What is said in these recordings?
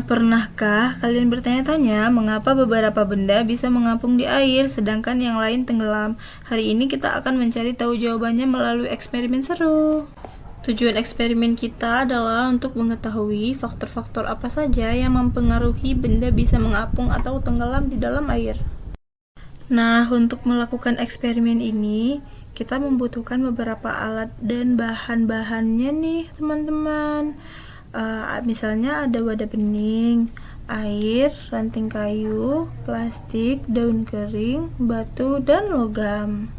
Pernahkah kalian bertanya-tanya mengapa beberapa benda bisa mengapung di air sedangkan yang lain tenggelam? Hari ini kita akan mencari tahu jawabannya melalui eksperimen seru. Tujuan eksperimen kita adalah untuk mengetahui faktor-faktor apa saja yang mempengaruhi benda bisa mengapung atau tenggelam di dalam air. Nah, untuk melakukan eksperimen ini, kita membutuhkan beberapa alat dan bahan-bahannya nih, teman-teman. Misalnya ada wadah bening, air, ranting kayu, plastik, daun kering, batu, dan logam.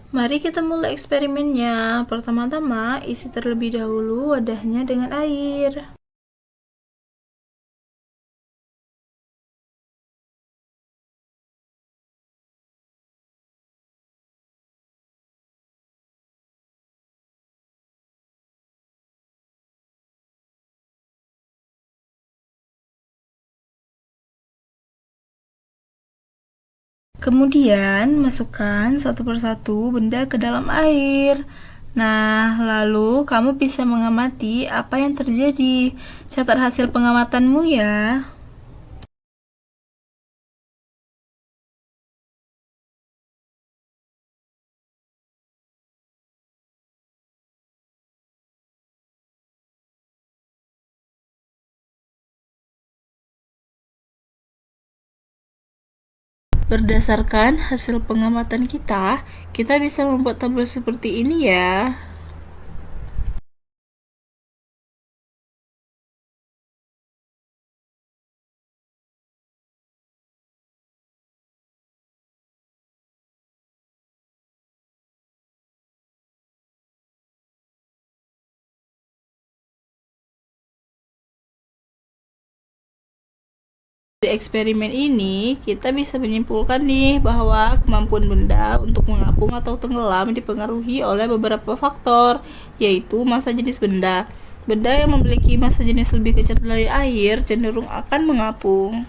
Mari kita mulai eksperimennya. Pertama-tama, isi terlebih dahulu wadahnya dengan air. Kemudian, masukkan satu persatu benda ke dalam air. Nah, lalu kamu bisa mengamati apa yang terjadi. Catat hasil pengamatanmu ya. Berdasarkan hasil pengamatan kita bisa membuat tabel seperti ini ya. Di eksperimen ini, kita bisa menyimpulkan nih bahwa kemampuan benda untuk mengapung atau tenggelam dipengaruhi oleh beberapa faktor, yaitu massa jenis benda. Benda yang memiliki massa jenis lebih kecil dari air cenderung akan mengapung.